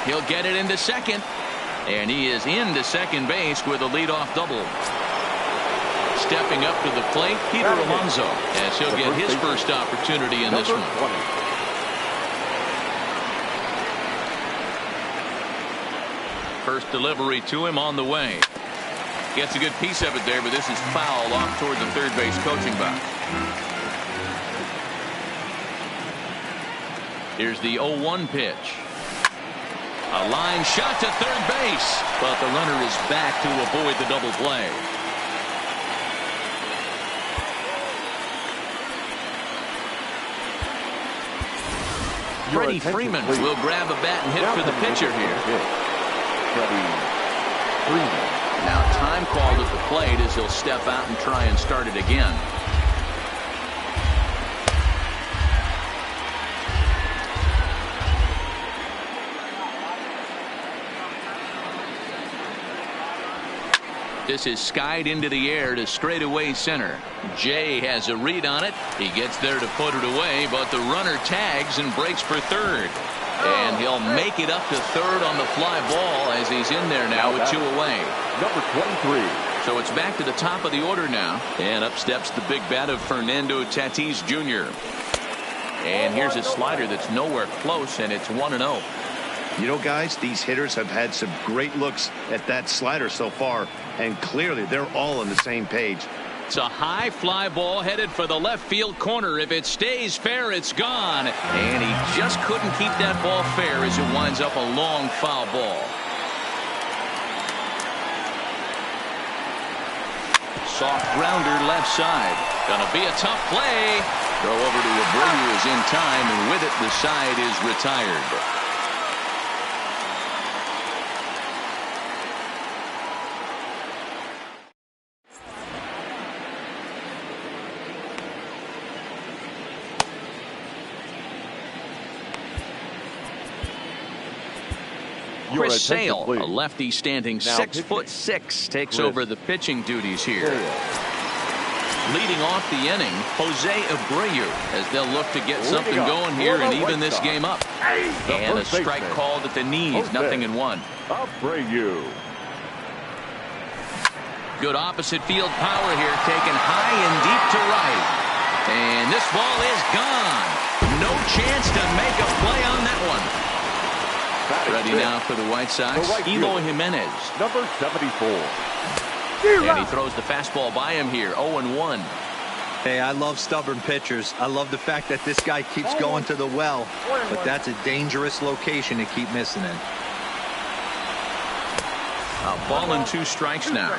He'll get it into second. And he is into second base with a leadoff double. Stepping up to the plate, Peter Alonso, as he'll get his first opportunity in this one. First delivery to him on the way. Gets a good piece of it there, but this is foul off toward the third base coaching box. Here's the 0-1 pitch. A line shot to third base, but the runner is back to avoid the double play. Freddie Freeman will grab a bat and hit for the pitcher here. Freddie Freeman. Now time called at the plate as he'll step out and try and start it again. This is skied into the air to straightaway center. Jay has a read on it. He gets there to put it away, but the runner tags and breaks for third. And he'll make it up to third on the fly ball as he's in there now with two away. Number 23. So it's back to the top of the order now. And up steps the big bat of Fernando Tatis Jr. And here's a slider that's nowhere close, and it's 1-0. You know, guys, these hitters have had some great looks at that slider so far, and clearly they're all on the same page. It's a high fly ball headed for the left field corner. If it stays fair, it's gone. And he just couldn't keep that ball fair as it winds up a long foul ball. Soft grounder left side. Gonna be a tough play. Throw over to Abreu is in time, and with it the side is retired. Chris Sale, a lefty standing 6'6", takes over the pitching duties here. Leading off the inning, Jose Abreu, as they'll look to get something going here and even this game up. And a strike called at the knees, 0-1. Abreu. Good opposite field power here, taken high and deep to right. And this ball is gone. No chance to make a play on that one. Ready now for the White Sox, Eloy Jimenez. Number 74. And he throws the fastball by him here, 0-1. Hey, I love stubborn pitchers. I love the fact that this guy keeps going to the well, but that's a dangerous location to keep missing in. A ball and 2 strikes now.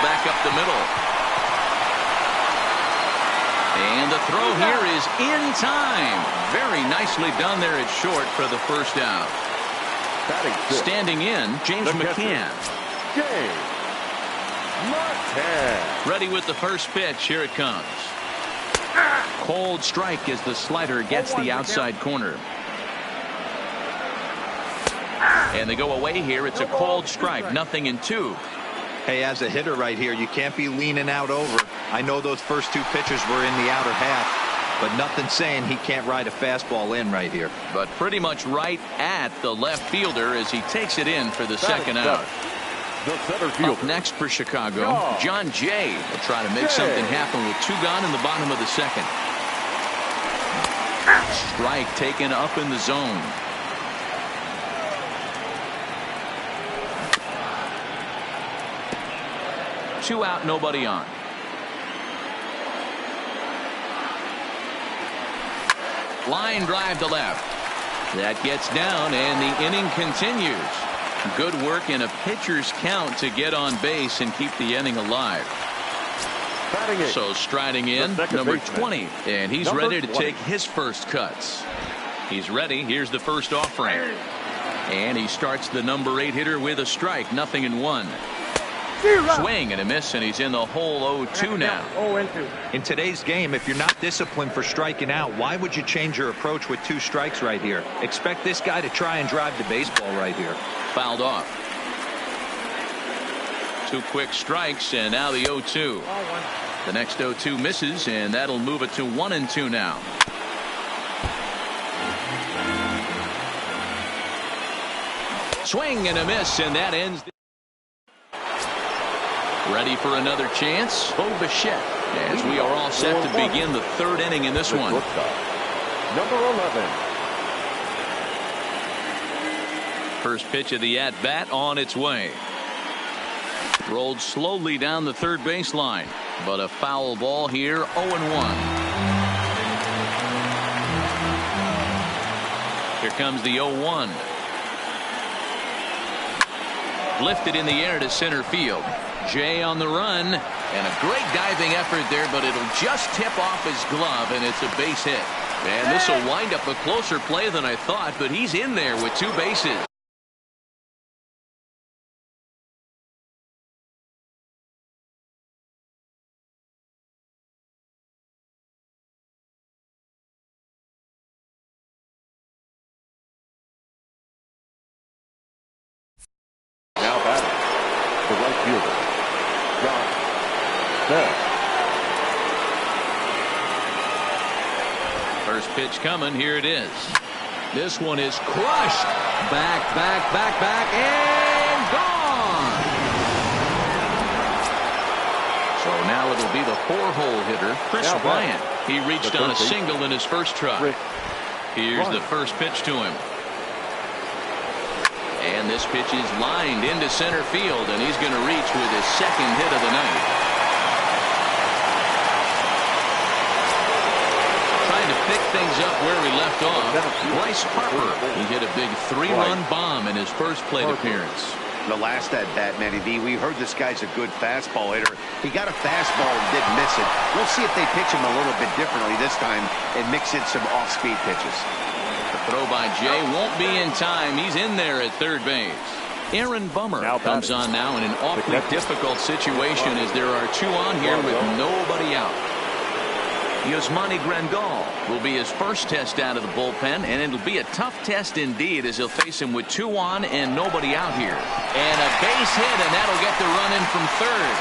Back up the middle. And the throw here is in time. Very nicely done there at short for the first out. Standing in, James McCann. Ready with the first pitch. Here it comes. Cold strike as the slider gets the outside corner. And they go away here. It's a cold strike, 0-2. Hey, as a hitter right here, you can't be leaning out over. I know those first 2 pitches were in the outer half, but nothing saying he can't ride a fastball in right here. But pretty much right at the left fielder as he takes it in for the second out. The center fielder. Up next for Chicago, John Jay will try to make something happen with 2 gone in the bottom of the second. Strike taken up in the zone. Two out, nobody on. Line drive to left. That gets down, and the inning continues. Good work in a pitcher's count to get on base and keep the inning alive. So striding in, number 20, and he's ready to take his first cuts. He's ready. Here's the first offering. And he starts the number 8 hitter with a strike, 0-1. Swing and a miss, and he's in the hole 0-2 now. In today's game, if you're not disciplined for striking out, why would you change your approach with 2 strikes right here? Expect this guy to try and drive the baseball right here. Fouled off. 2 quick strikes, and now the 0-2. The next 0-2 misses, and that'll move it to 1-2 now. swing and a miss, and that ends. Ready for another chance? Bo Bichette, as we are all set to begin the third inning in this one. Number 11. First pitch of the at-bat on its way. Rolled slowly down the third baseline, but a foul ball here, 0-1. Here comes the 0-1. Lifted in the air to center field. Jay on the run, and a great diving effort there, but it'll just tip off his glove, and it's a base hit. And this will wind up a closer play than I thought, but he's in there with two bases. Now batting, the right fielder, John Bell. First pitch coming. Here it is. This one is crushed. Back, and gone. So now it'll be the four-hole hitter, Chris Bryant. He reached on a single in his first try. Here's the first pitch to him. And this pitch is lined into center field, and he's going to reach with his second hit of the night. Trying to pick things up where we left off, Bryce Harper. He hit a big three-run bomb in his first plate appearance. The last at-bat, Matty V, we heard this guy's a good fastball hitter. He got a fastball and didn't miss it. We'll see if they pitch him a little bit differently this time and mix in some off-speed pitches. The throw by Jay won't be in time. He's in there at third base. Aaron Bummer comes on now in an awfully difficult situation as there are two on here with nobody out. Yasmani Grandal will be his first test out of the bullpen, and it'll be a tough test indeed as he'll face him with two on and nobody out here. And a base hit, and that'll get the run in from third.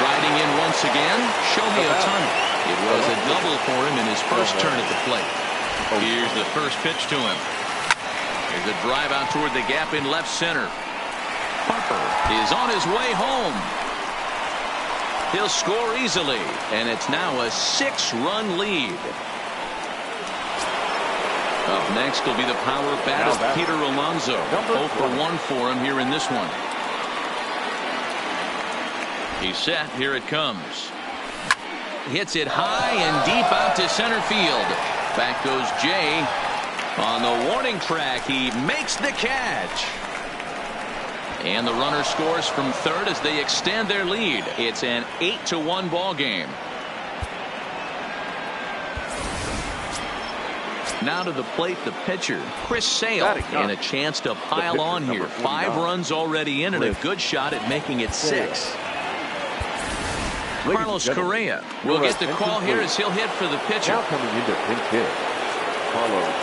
Riding in once again, Shohei Ohtani. It was a double for him in his first turn at the plate. Here's the first pitch to him. Here's a drive out toward the gap in left center. Harper is on his way home. He'll score easily, and it's now a 6-run lead. Up next will be the power bat of Peter Alonso. 0 for 1 for him here in this one. He's set. Here it comes. Hits it high and deep out to center field. Back goes Jay. On the warning track, he makes the catch. And the runner scores from third as they extend their lead. It's an 8-1 ball game. Now to the plate, the pitcher, Chris Sale, and a chance to pile on here. 5 runs already in and a good shot at making it 6. Carlos Correa will get the call here as he'll hit for the pitcher. Now coming into pinch hit, Carlos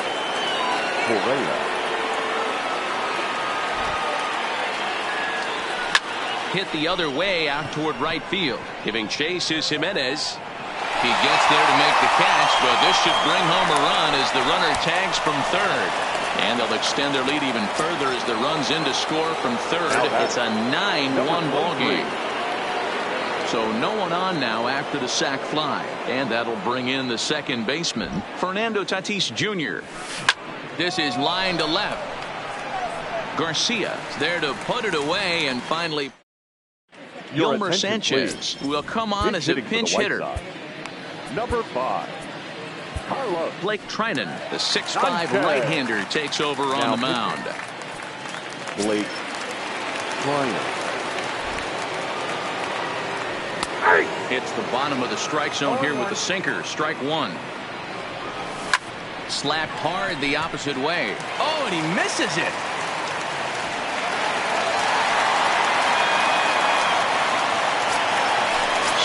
Correa. Hit the other way out toward right field. Giving chase is Jimenez. He gets there to make the catch, but this should bring home a run as the runner tags from third. And they'll extend their lead even further as the runs in to score from third. It's a 9-1 ball game. So no one on now after the sac fly, and that'll bring in the second baseman, Fernando Tatis Jr. This is line to left. Garcia is there to put it away, and finally Yolmer Sanchez will come on as a pinch hitter. Number 5, Carlos. Blake Trinan, the 6'5" right-hander, takes over on the mound. Blake Trinan. Hits the bottom of the strike zone here with the sinker. Strike 1. Slapped hard the opposite way. Oh, and he misses it.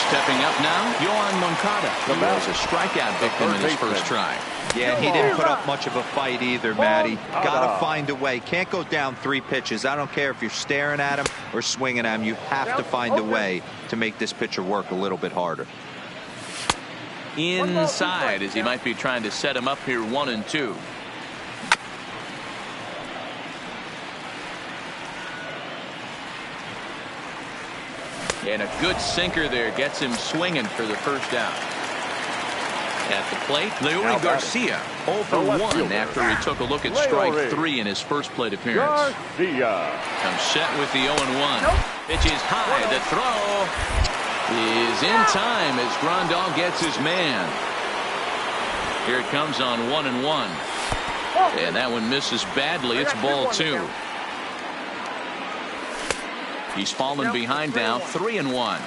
Stepping up now, Yohan Moncada. He was a strikeout victim in his first try. Yeah, he didn't put up much of a fight either, Matty. Gotta find a way. Can't go down 3 pitches. I don't care if you're staring at him or swinging at him. You have to find a way to make this pitcher work a little bit harder. Inside as he might be trying to set him up here 1-2. And a good sinker there gets him swinging for the first out. At the plate, Leury Garcia, 0 for 1 after he took a look at strike 3 in his first plate appearance. Garcia Comes set with the 0-1. Pitches high. The throw is in time as Grandal gets his man. Here it comes on 1-1. And that one misses badly. It's ball 2. He's fallen behind now, 3-1.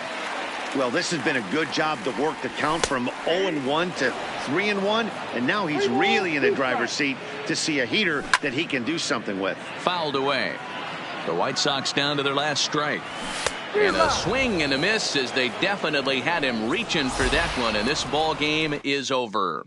Well, this has been a good job to work the count from 0-1 to 3-1, and now he's really in the driver's seat to see a heater that he can do something with. Fouled away. The White Sox down to their last strike. And a swing and a miss as they definitely had him reaching for that one, and this ball game is over.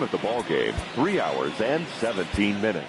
at the ball game, 3 hours and 17 minutes.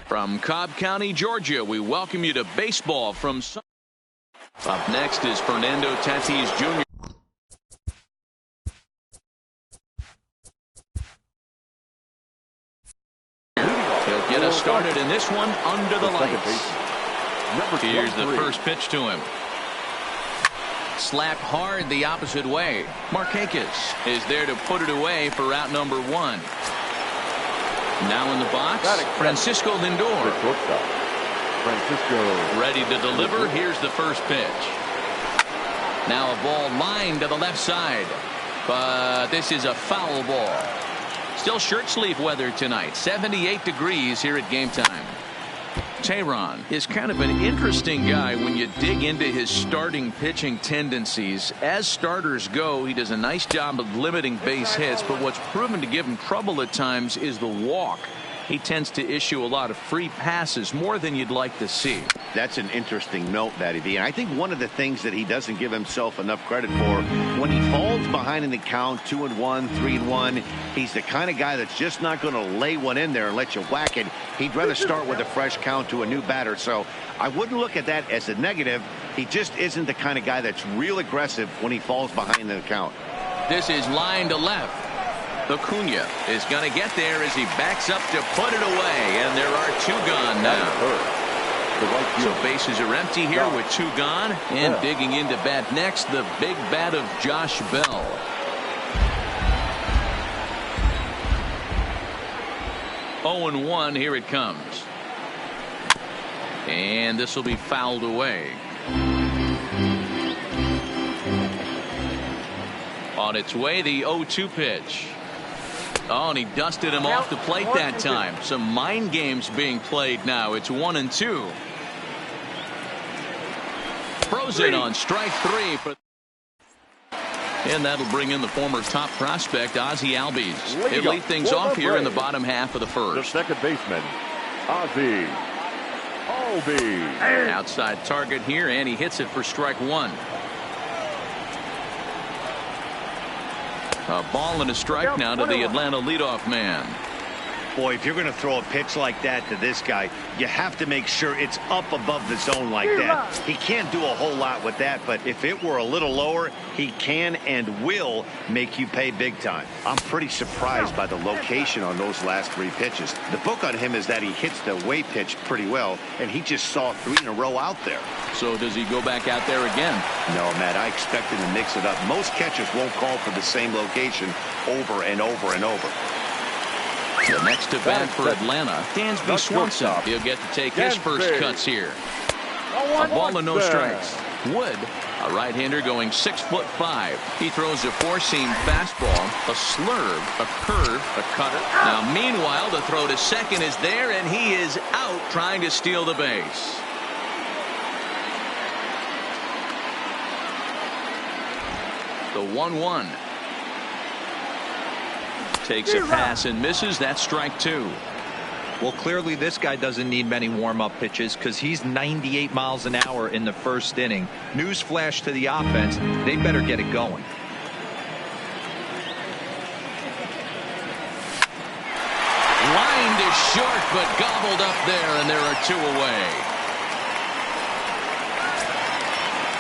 From Cobb County, Georgia, we welcome you to baseball from. Up next is Fernando Tatis Jr. He'll get us started in this one under the lights. Here's the first pitch to him. Slapped hard the opposite way. Markakis is there to put it away for out number 1. Now in the box, Francisco Lindor. Ready to deliver. Here's the first pitch. Now a ball lined to the left side. But this is a foul ball. Still shirt sleeve weather tonight. 78 degrees here at game time. Tehran is kind of an interesting guy when you dig into his starting pitching tendencies. As starters go, he does a nice job of limiting base hits, but what's proven to give him trouble at times is the walk. He tends to issue a lot of free passes, more than you'd like to see. That's an interesting note, Matty V. And I think one of the things that he doesn't give himself enough credit for, when he falls behind in the count, 2-1, 3-1, he's the kind of guy that's just not going to lay one in there and let you whack it. He'd rather start with a fresh count to a new batter. So I wouldn't look at that as a negative. He just isn't the kind of guy that's real aggressive when he falls behind in the count. This is line to left. Acuna is going to get there as he backs up to put it away, and there are 2 gone now. So bases are empty here with 2 gone, and digging into bat next, the big bat of Josh Bell. Oh, 1 here it comes, and this will be fouled away. On its way, the 0-2 pitch. Oh, and he dusted him off the plate that time. Some mind games being played now. It's 1-2. Frozen on strike 3. And that'll bring in the former top prospect, Ozzie Albies. He'll lead things off here in the bottom half of the first. The second baseman, Ozzie Albies. Outside target here, and he hits it for strike 1. A ball and a strike now to the Atlanta leadoff man. Boy, if you're going to throw a pitch like that to this guy, you have to make sure it's up above the zone like that. He can't do a whole lot with that, but if it were a little lower, he can and will make you pay big time. I'm pretty surprised by the location on those last 3 pitches. The book on him is that he hits the away pitch pretty well, and he just saw 3 in a row out there. So does he go back out there again? No, Matt, I expect him to mix it up. Most catchers won't call for the same location over and over and over. The next to bat for Atlanta, Dansby Swanson. He'll get to take his first cuts here. A ball and no strikes. Wood, a right-hander going 6'5". He throws a 4-seam fastball, a slurve, a curve, a cutter. Now, meanwhile, the throw to second is there, and he is out trying to steal the base. The 1-1. Takes a pass and misses. That's strike 2. Well, clearly this guy doesn't need many warm-up pitches because he's 98 miles an hour in the first inning. Newsflash to the offense, they better get it going. Lined is short, but gobbled up there, and there are 2 away.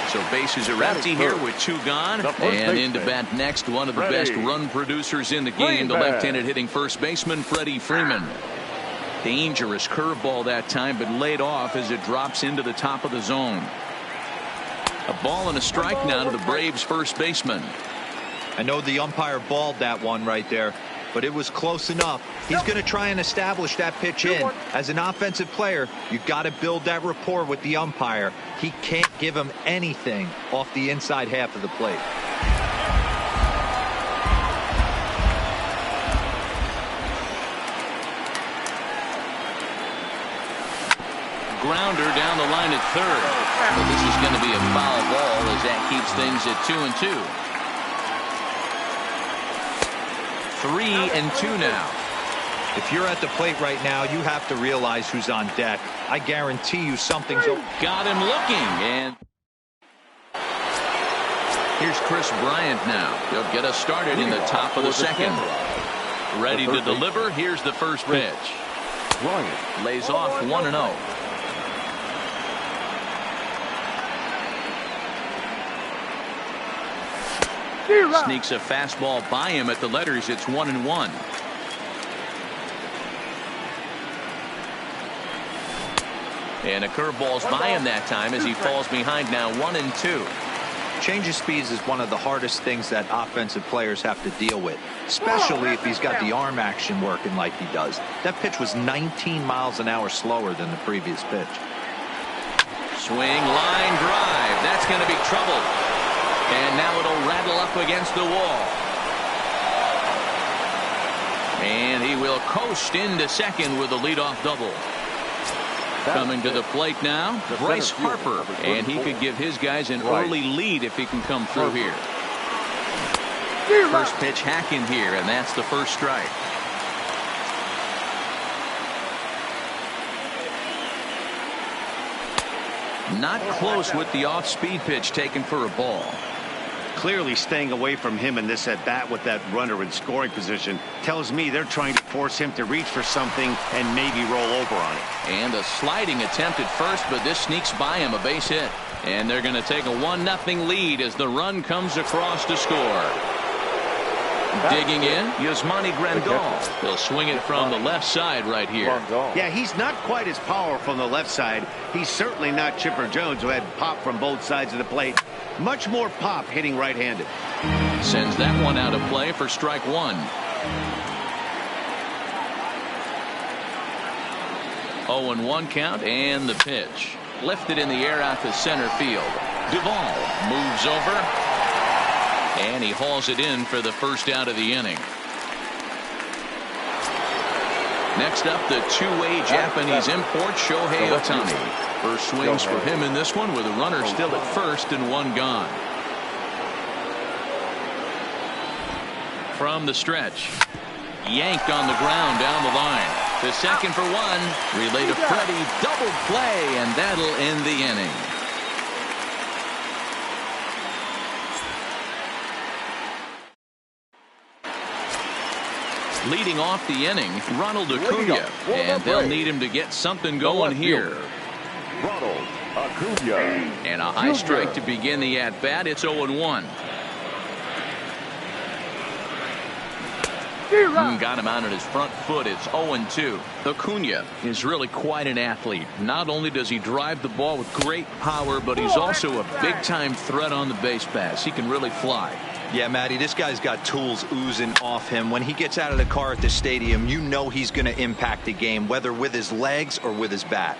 So bases are empty here with 2 gone, and into bat next, one of the best run producers in the game, the left-handed hitting first baseman Freddie Freeman. Dangerous curveball that time, but laid off as it drops into the top of the zone. A ball and a strike now to the Braves first baseman. I know the umpire balled that one right there, but it was close enough. He's going to try and establish that pitch in. As an offensive player, you got to build that rapport with the umpire. He can't give him anything off the inside half of the plate. Grounder down the line at third. But this is going to be a foul ball as that keeps things at 2-2. 3-2 now. If you're at the plate right now, you have to realize who's on deck. I guarantee you something's... Got him looking, and here's Chris Bryant now. He'll get us started in the top of the second. Ready to deliver. Here's the first pitch. Bryant. Lays off 1-0. Sneaks a fastball by him at the letters. It's 1-1. And a curveball's by him that time as he falls behind now 1-2. Change of speeds is one of the hardest things that offensive players have to deal with, especially if he's got the arm action working like he does. That pitch was 19 miles an hour slower than the previous pitch. Swing, line drive. That's going to be trouble. And now it'll rattle up against the wall. And he will coast into second with a leadoff double. Coming to the plate now, Bryce Harper, and he could give his guys an early lead if he can come through here. First pitch hacking here, and that's the first strike. Not close with the off-speed pitch taken for a ball. Clearly staying away from him in this at bat with that runner in scoring position tells me they're trying to force him to reach for something and maybe roll over on it. And a sliding attempt at first, but this sneaks by him, a base hit. And they're going to take a 1-0 lead as the run comes across to score. Digging in, Yasmani Grandal. He'll swing it from the left side right here. Yeah, he's not quite as powerful on the left side. He's certainly not Chipper Jones, who had pop from both sides of the plate. Much more pop hitting right-handed. Sends that one out of play for strike one. 0-1 count, and the pitch. Lifted in the air out to center field. Duvall moves over, and he hauls it in for the first out of the inning. Next up, the two-way Japanese import, Shohei Ohtani. First swings for him in this one with a runner still at first and one gone. From the stretch, yanked on the ground down the line. To second for one. Relay to Freddie. Double play, and that'll end the inning. Leading off the inning, Ronald Acuna, and they'll need him to get something going here. Ronald Acuna. And a high strike to begin the at-bat. It's 0-1. Got him out on his front foot. It's 0-2. Acuna is really quite an athlete. Not only does he drive the ball with great power, but he's also a big-time threat on the base pass. He can really fly. Yeah, Matty, this guy's got tools oozing off him. When he gets out of the car at the stadium, you know he's going to impact the game, whether with his legs or with his bat.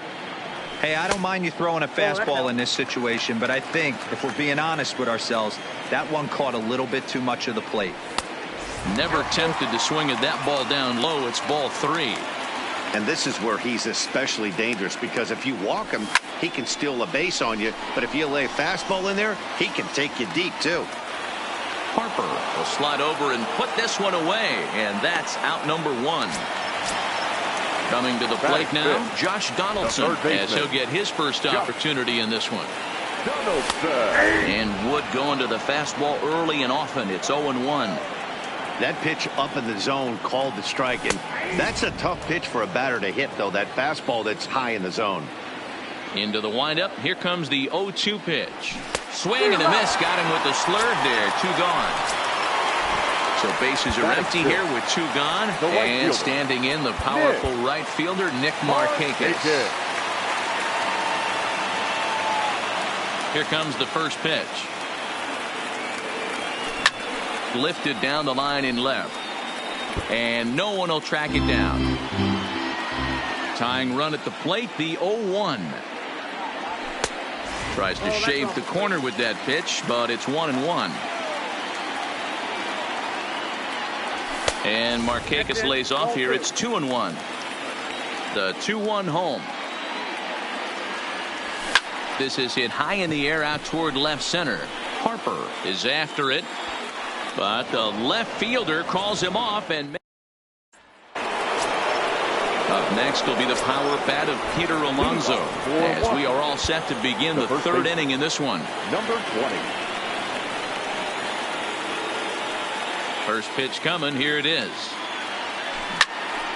Hey, I don't mind you throwing a fastball in this situation, but I think, if we're being honest with ourselves, that one caught a little bit too much of the plate. Never tempted to swing at that ball down low. It's ball 3. And this is where he's especially dangerous, because if you walk him, he can steal a base on you. But if you lay a fastball in there, he can take you deep, too. Harper will slide over and put this one away, and that's out number 1. Coming to the plate now, Josh Donaldson, as he'll get his first opportunity in this one. And Wood going to the fastball early and often. It's 0-1. That pitch up in the zone called the strike, and that's a tough pitch for a batter to hit, though, that fastball that's high in the zone. Into the windup. Here comes the 0-2 pitch. Swing and a miss. Got him with the slurve there. 2 gone. So bases are empty here with 2 gone. And standing in, the powerful right fielder, Nick Markakis. Here comes the first pitch. Lifted down the line in left. And no one will track it down. Tying run at the plate, the 0-1. Tries to shave the corner with that pitch, but it's 1-1. And Markakis lays off here. It's 2-1. The 2-1 home. This is hit high in the air out toward left center. Harper is after it, but the left fielder calls him off. And up next will be the power bat of Peter Alonso, as we are all set to begin the 3rd inning in this one. Number 20. First pitch coming. Here it is.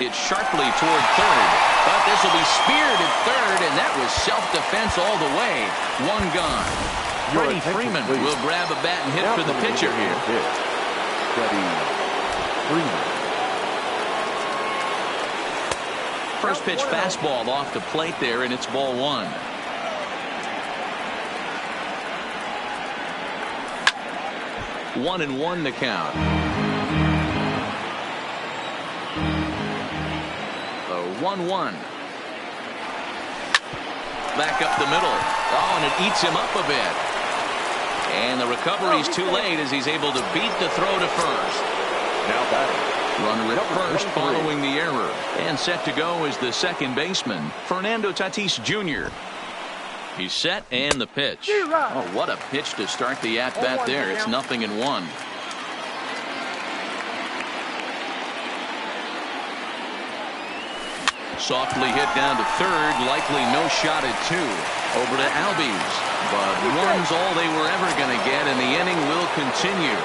hit sharply toward third. But this will be speared at third, and that was self-defense all the way. One gone. Freddie Freeman will grab a bat and hit for the pitcher here. Freddie Freeman. First pitch fastball off the plate there, and it's ball one. One and one to count. The 1-1. Back up the middle. Oh, and it eats him up a bit. And the recovery's too late as he's able to beat the throw to first. Now batting. Runner at first following the error. And set to go is the second baseman, Fernando Tatis Jr. He's set and the pitch. Oh, what a pitch to start the at-bat there. It's 0-1. Softly hit down to third. Likely no shot at two. Over to Albies. But one's all they were ever going to get, and the inning will continue.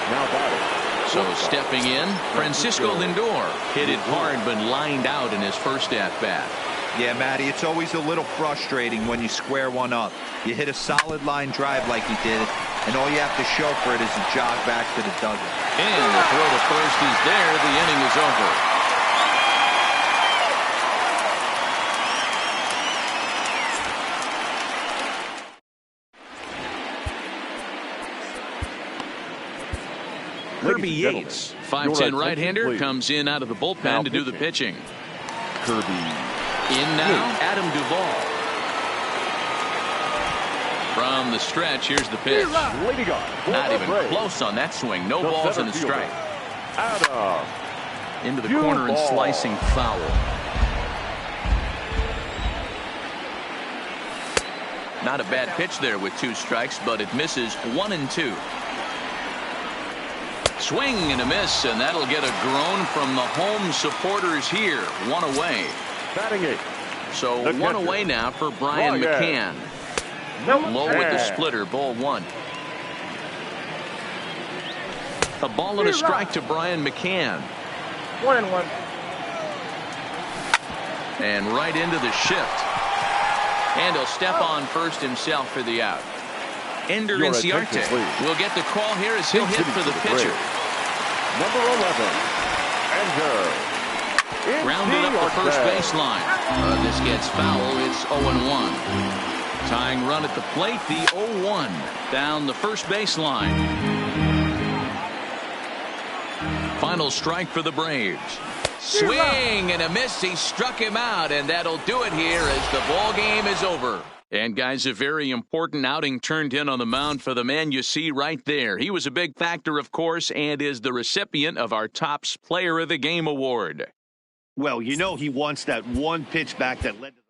Now batting. So stepping in, Francisco Lindor hit it hard but lined out in his first at-bat. Yeah, Matty, it's always a little frustrating when you square one up. You hit a solid line drive like he did, and all you have to show for it is to jog back to the dugout. And the throw to first is there. The inning is over. Kirby Yates, 5'10" right-hander, comes in out of the bullpen to do the pitching. Kirby. In now, Adam Duvall. From the stretch, here's the pitch. Not even close on that swing. No balls and a strike. Adam. Into the corner and slicing foul. Not a bad pitch there with 2 strikes, but it misses 1 and 2. Swing and a miss, and that'll get a groan from the home supporters here. 1 away. Batting 8. So 1 away now for Brian McCann. Low with the splitter, ball 1. A ball and a strike to Brian McCann. 1-1. And right into the shift. And he'll step on first himself for the out. Ender Inciarte will get the call here as he'll hit for the pitcher. Number 11, Ender. Grounded up the first baseline. This gets foul. It's 0-1. Tying run at the plate, the 0-1 down the first baseline. Final strike for the Braves. Swing and a miss. He struck him out, and that'll do it here as the ball game is over. And guys, a very important outing turned in on the mound for the man you see right there. He was a big factor, of course, and is the recipient of our Topps Player of the Game award. Well, you know he wants that one pitch back that led to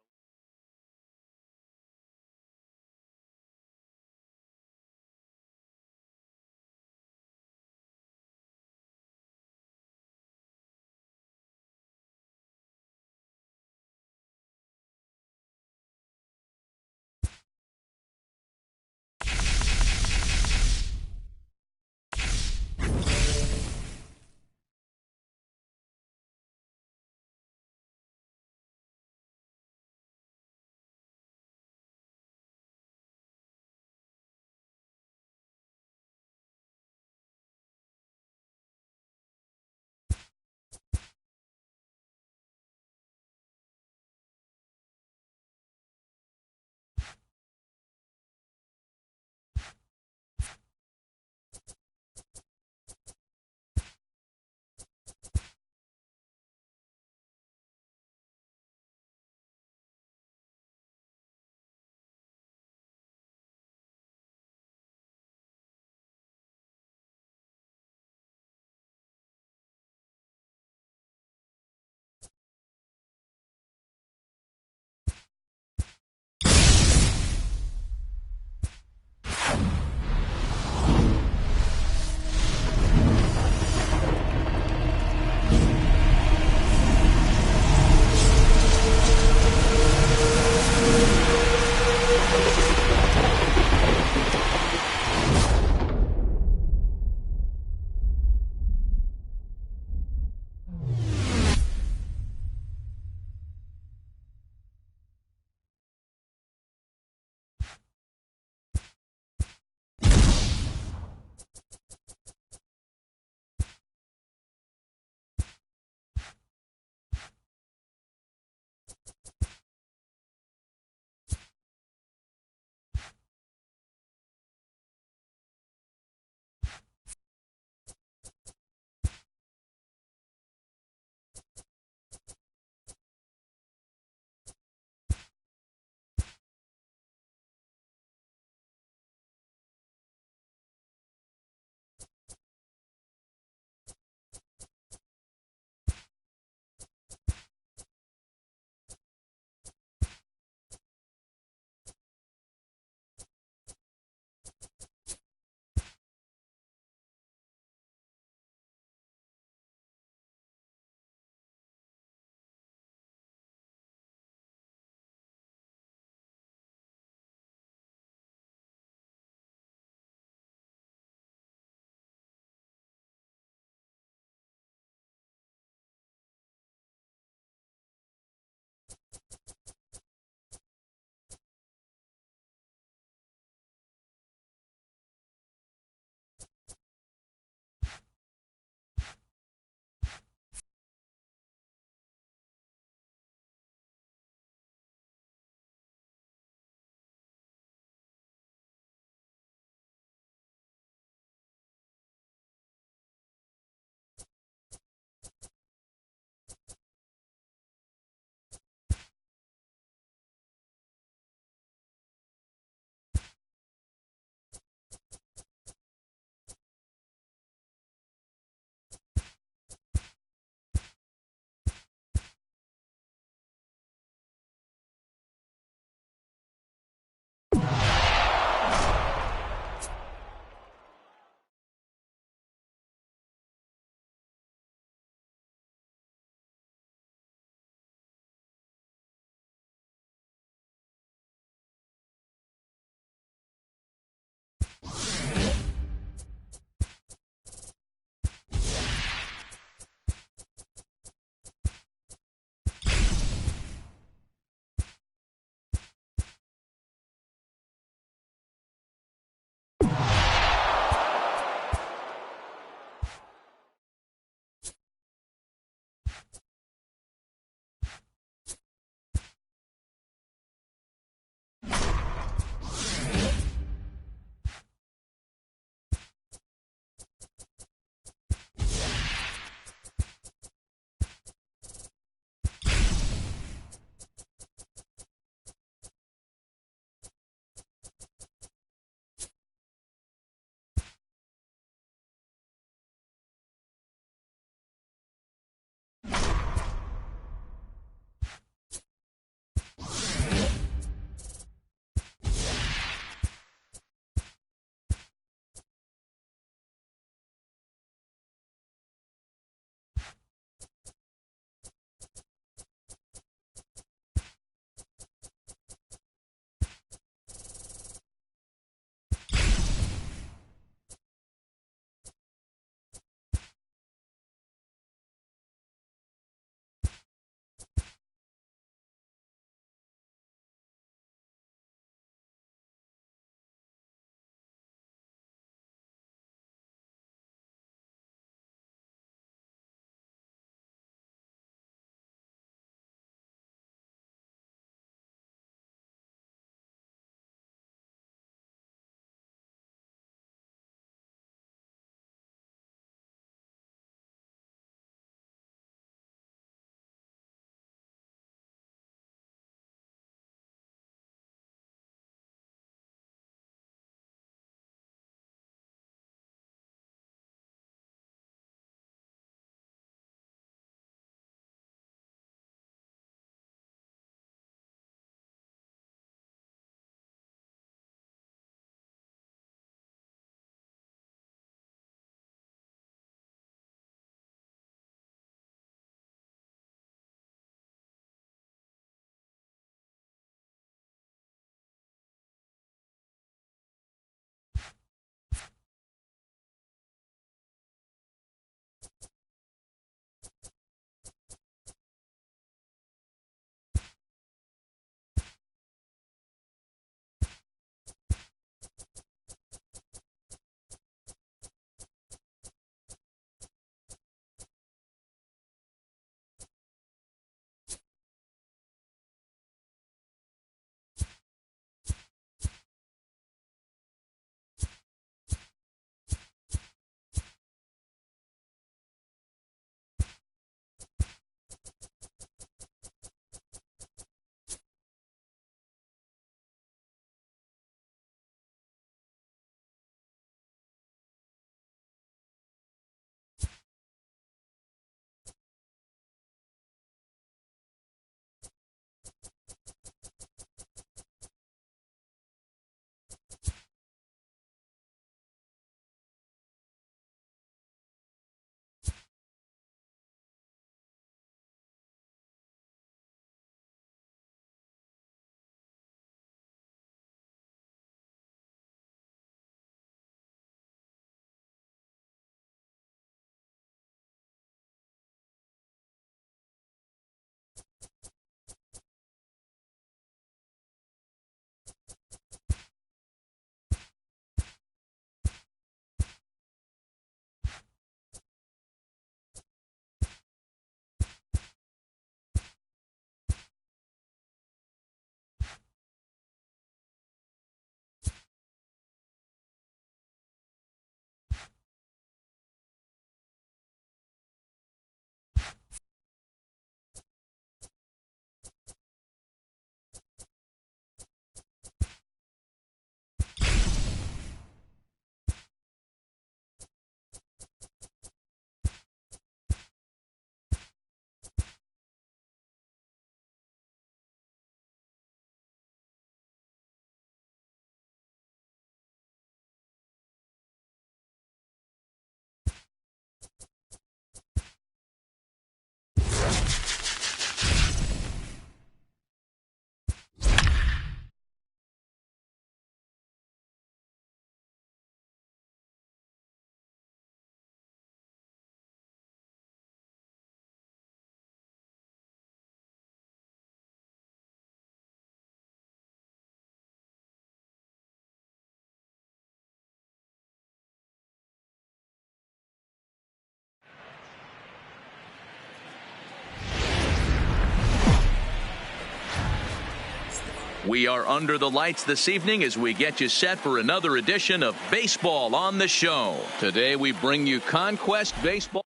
We are under the lights this evening as we get you set for another edition of Baseball on the Show. Today we bring you Conquest Baseball.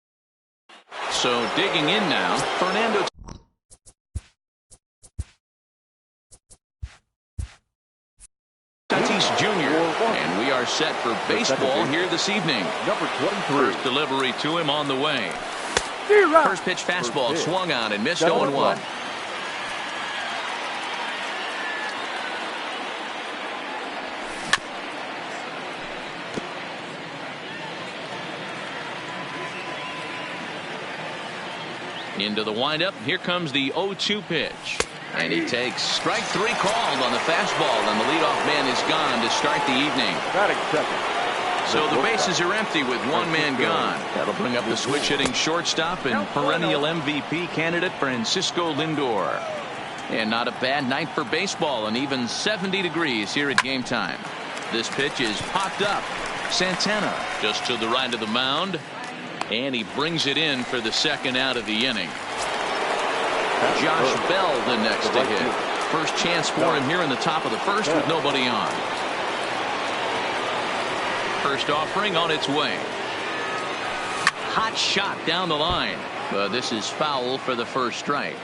So digging in now, Fernando Tatis Jr. And we are set for baseball here this evening. Number 23. First delivery to him on the way. First pitch fastball swung on and missed 0-1. Into the windup. Here comes the 0-2 pitch. And he takes strike three called on the fastball, and the leadoff man is gone to start the evening. So the bases are empty with one man gone. That'll bring up the switch hitting shortstop and perennial MVP candidate Francisco Lindor. And not a bad night for baseball, and even 70 degrees here at game time. This pitch is popped up. Santana just to the right of the mound. And he brings it in for the second out of the inning. Josh Bell the next to hit. First chance for him here in the top of the first with nobody on. First offering on its way. Hot shot down the line. But this is foul for the first strike.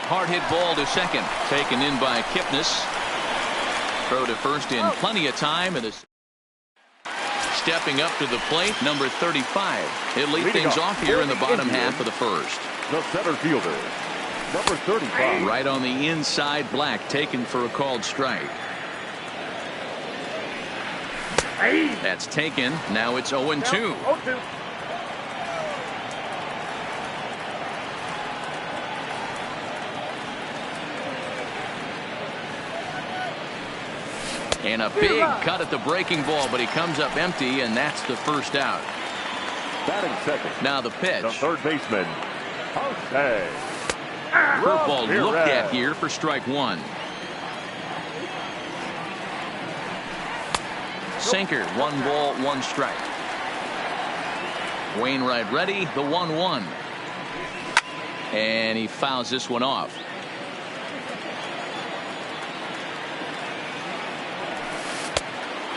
Hard hit ball to second. Taken in by Kipnis. Throw to first in plenty of time. And stepping up to the plate, number 35. He'll lead things off here in the bottom half of the first. The center fielder, number 35. Right on the inside, Black taken for a called strike. That's taken. Now it's 0-2. And a big cut at the breaking ball, but he comes up empty, and that's the first out. Batting second. Now the pitch. The third baseman, Jose. Curveball looked at here for strike one. Sinker, 1 ball, 1 strike. Wainwright ready, the 1-1. And he fouls this one off.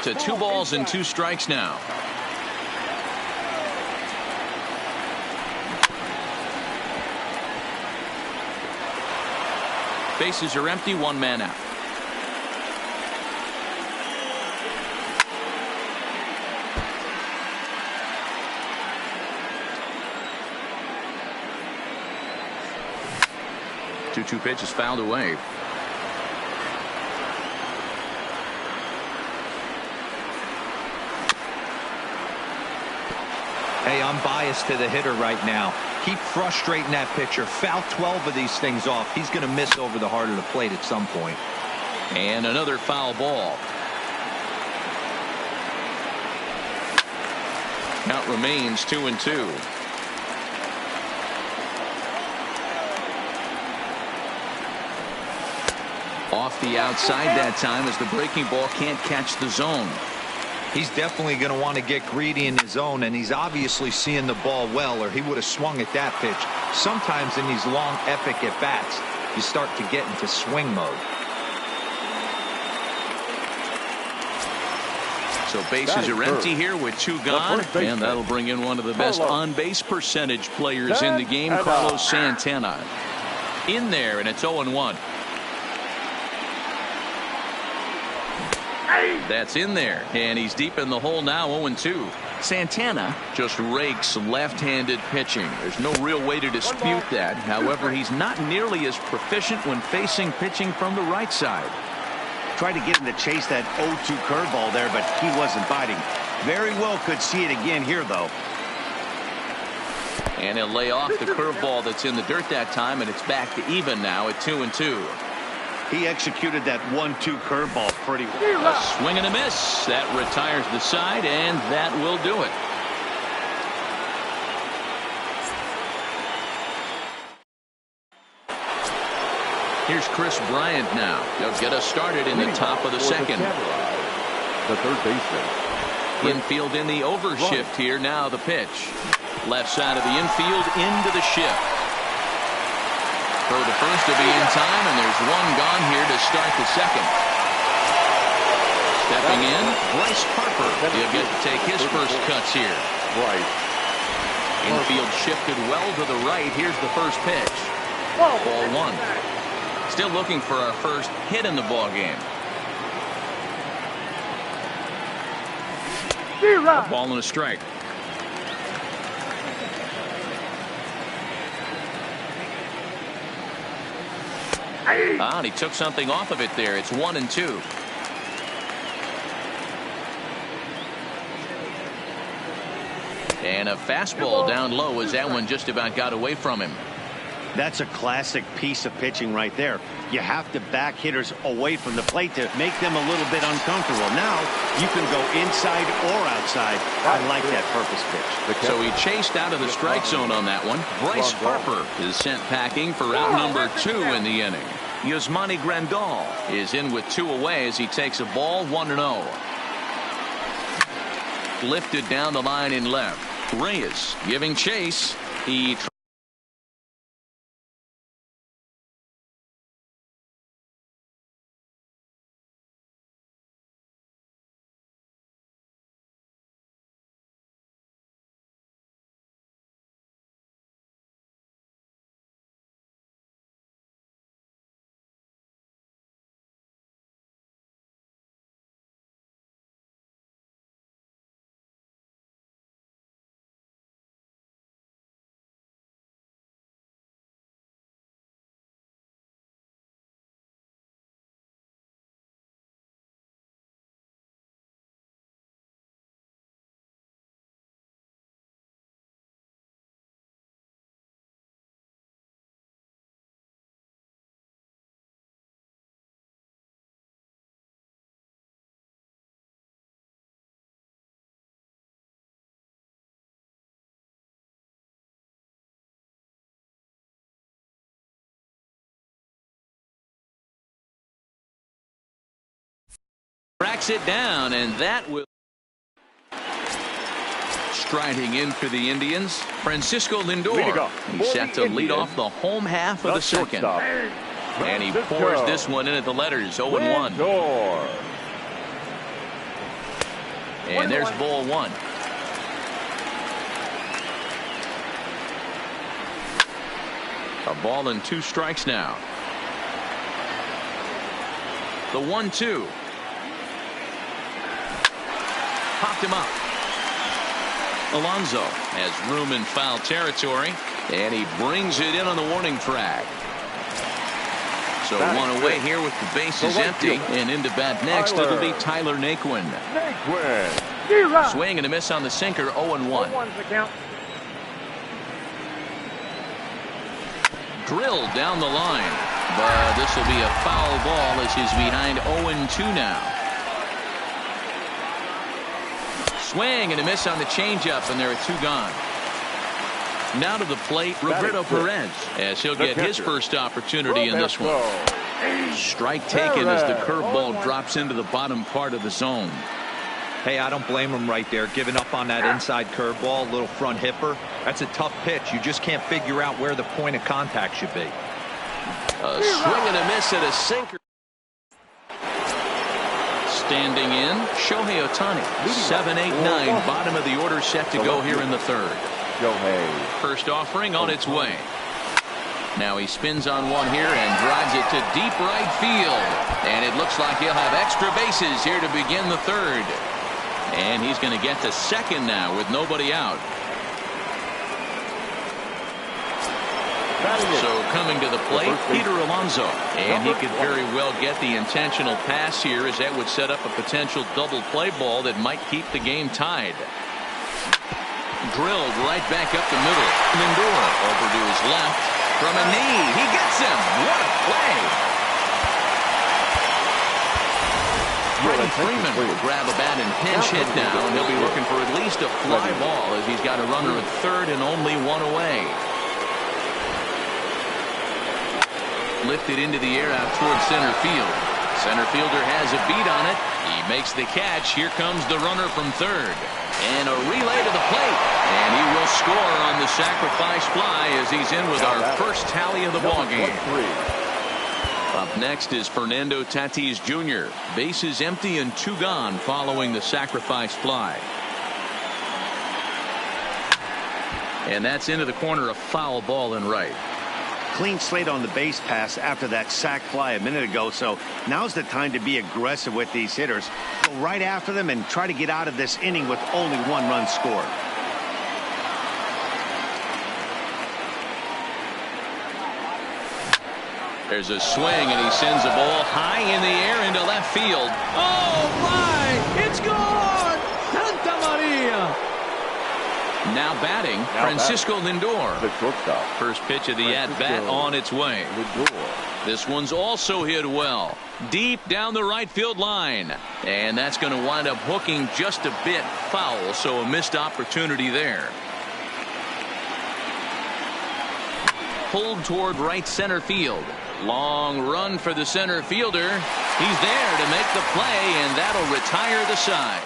To 2 balls and 2 strikes now. Bases are empty, 1 man out. Two pitch is fouled away. Hey, I'm biased to the hitter right now. Keep frustrating that pitcher. Foul 12 of these things off. He's going to miss over the heart of the plate at some point. And another foul ball. Count remains 2-2. Off the outside that time as the breaking ball can't catch the zone. He's definitely going to want to get greedy in his zone, and he's obviously seeing the ball well, or he would have swung at that pitch. Sometimes in these long, epic at-bats, you start to get into swing mode. So bases are empty here with 2 gone, and that'll bring in one of the best on-base percentage players in the game, Carlos Santana. In there, and it's 0-1. That's in there, and he's deep in the hole now, 0-2. Santana just rakes left-handed pitching. There's no real way to dispute that. However, he's not nearly as proficient when facing pitching from the right side. Tried to get him to chase that 0-2 curveball there, but he wasn't biting. Very well could see it again here, though. And he'll lay off the curveball that's in the dirt that time, and it's back to even now at 2-2. He executed that 1-2 curveball pretty well. A swing and a miss. That retires the side, and that will do it. Here's Chris Bryant now. They'll get us started in the top of the second. The third baseman. Infield in the overshift here. Now the pitch. Left side of the infield into the shift. Throw to first to be in time, and there's one gone here to start the second. Stepping in, Bryce Harper. He'll get to take his first cuts here. Right. Infield shifted well to the right. Here's the first pitch. Ball one. Still looking for our first hit in the ball game. A ball and a strike. And he took something off of it there. It's 1-2. And a fastball down low as that one just about got away from him. That's a classic piece of pitching right there. You have to back hitters away from the plate to make them a little bit uncomfortable. Now you can go inside or outside. I like that purpose pitch. So he chased out of the strike zone on that one. Bryce Harper is sent packing for out number 2 in the inning. Yasmani Grandal is in with 2 away as he takes a ball 1-0. Lifted down the line in left. Reyes giving chase. He tracks it down, and that will. Striding in for the Indians, Francisco Lindor. He's set to lead off the home half of the second. And he pours this one in at the letters, 0-1. And there's ball 1. A ball and 2 strikes now. The 1-2. Popped him up. Alonso has room in foul territory, and he brings it in on the warning track. So one away here with the bases empty, and into bat next it'll be Tyler Naquin. Swing and a miss on the sinker, 0-1. Drilled down the line, but this will be a foul ball as he's behind 0-2 now. Swing and a miss on the changeup, and there are 2 gone. Now to the plate, Roberto Perez, as he'll get his first opportunity in this one. Strike taken as the curveball drops into the bottom part of the zone. Hey, I don't blame him right there, giving up on that inside curveball, little front hipper. That's a tough pitch. You just can't figure out where the point of contact should be. A swing and a miss at a sinker. Standing in, Shohei Ohtani. 7-8-9, bottom of the order set to go here in the third. First offering on its way. Now he spins on one here and drives it to deep right field. And it looks like he'll have extra bases here to begin the third. And he's going to get to second now with nobody out. So coming to the plate, Peter Alonso. And he could very well get the intentional pass here, as that would set up a potential double play ball that might keep the game tied. Drilled right back up the middle. Lindor over to his left. From a knee, he gets him. What a play. Freddie Freeman will grab a bat and pinch hit now, and he'll be looking for at least a fly ball as he's got a runner at third and only 1 away. Lifted into the air out towards center field. Center fielder has a beat on it. He makes the catch. Here comes the runner from third. And a relay to the plate. And he will score on the sacrifice fly as he's in with our first tally of the ball game. Up next is Fernando Tatis Jr. Bases empty and 2 gone following the sacrifice fly. And that's into the corner, a foul ball and right. Clean slate on the base pass after that sac fly a minute ago, so now's the time to be aggressive with these hitters. Go right after them and try to get out of this inning with only 1 run scored. There's a swing, and he sends a ball high in the air into left field. Oh, my! It's gone! Santa Maria! Now batting, Francisco Lindor. The shortstop. First pitch of the at-bat on its way. Lindor. This one's also hit well. Deep down the right field line. And that's going to wind up hooking just a bit foul, so a missed opportunity there. Pulled toward right center field. Long run for the center fielder. He's there to make the play, and that'll retire the side.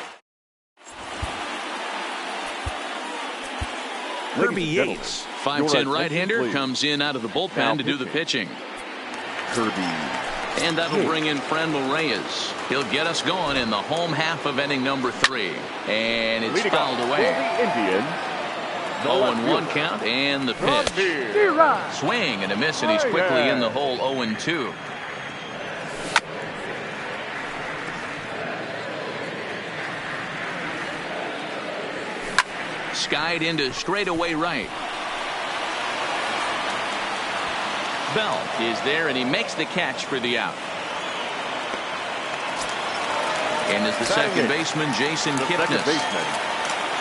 Kirby Yates, 5'10" right-hander, comes in out of the bullpen to do the pitching. Kirby. And that'll bring in Franmil Reyes. He'll get us going in the home half of inning number 3. And it's fouled away. 0-1 count and the pitch. Swing and a miss, and he's quickly in the hole. 0-2. Skied into straightaway right. Bell is there, and he makes the catch for the out. And is the second baseman, Jason Kipnis.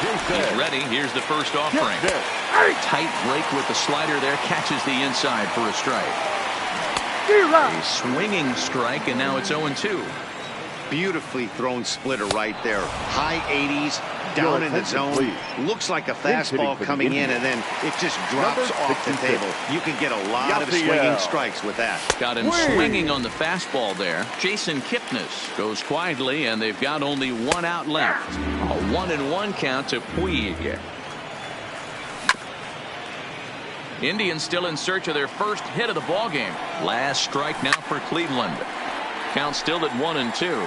He's ready. Here's the first offering. Tight break with the slider there. Catches the inside for a strike. A swinging strike, and now it's 0-2. Beautifully thrown splitter right there. High 80s, down in the zone. Looks like a fastball coming in, and then it just drops off the table. You can get a lot of swinging strikes with that. Got him swinging on the fastball there. Jason Kipnis goes quietly, and they've got only 1 out left. A 1-1 count to Puig. Indians still in search of their first hit of the ballgame. Last strike now for Cleveland. Count still at 1-2.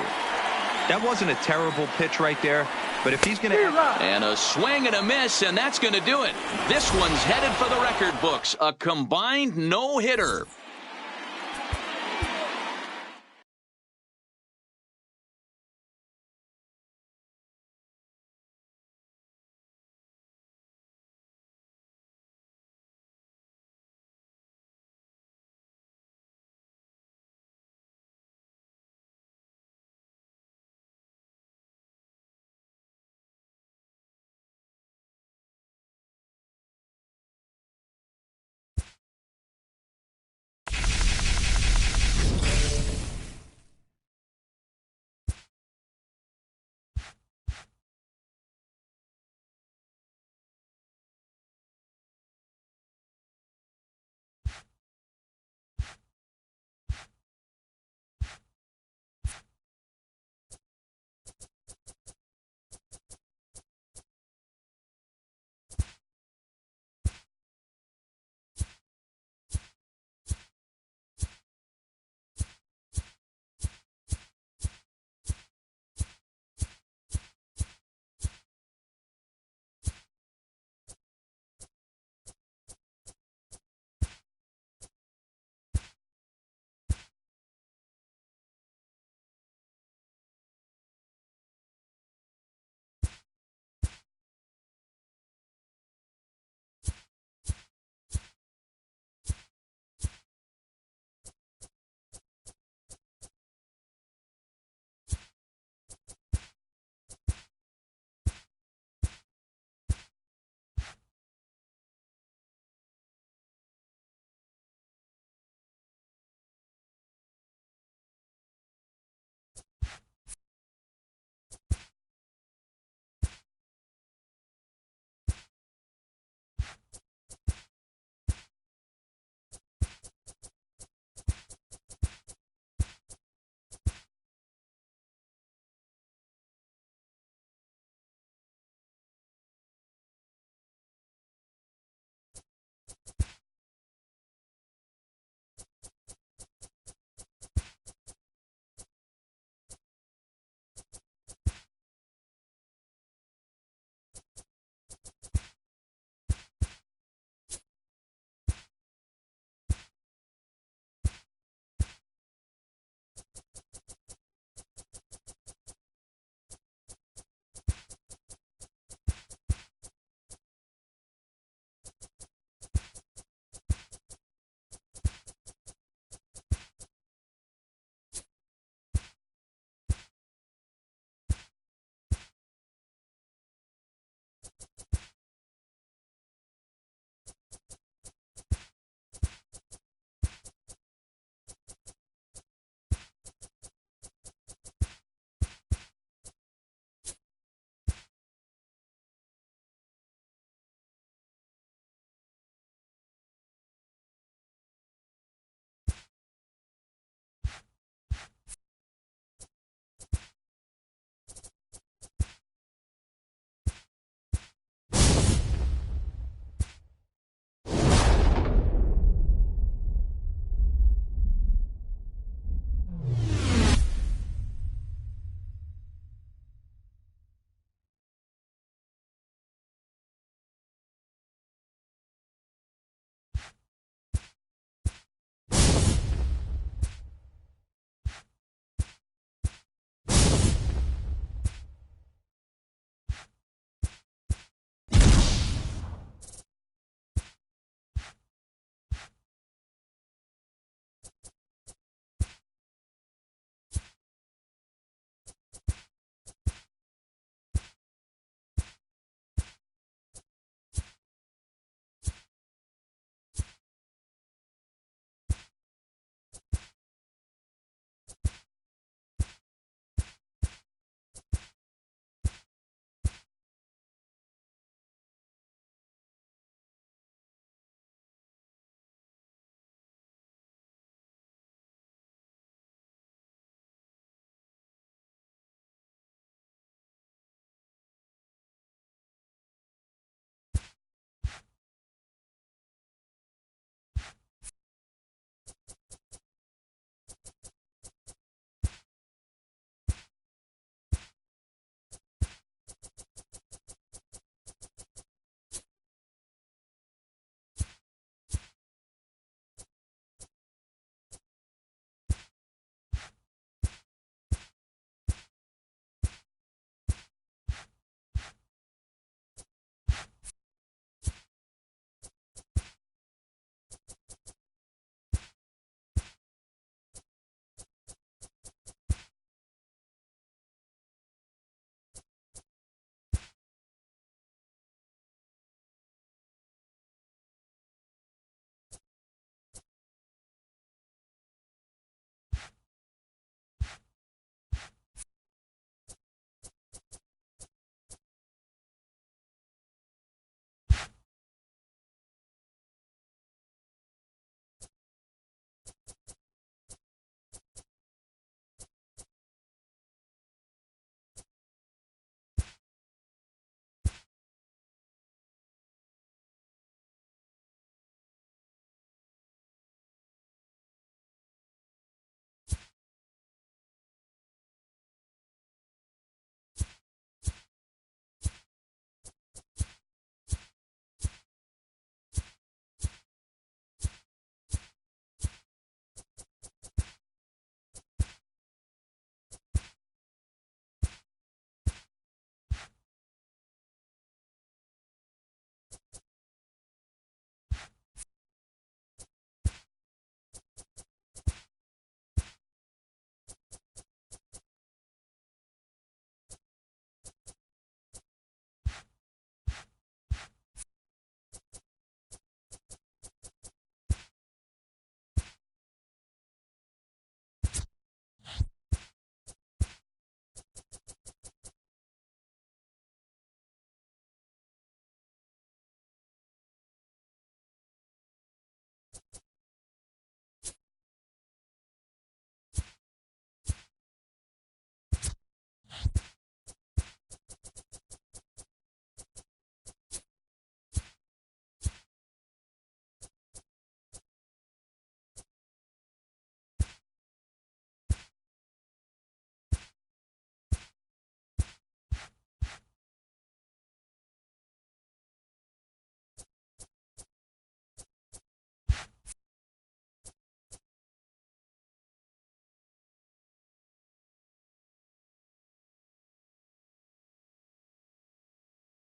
That wasn't a terrible pitch right there, but if he's going to... And a swing and a miss, and that's going to do it. This one's headed for the record books. A combined no-hitter.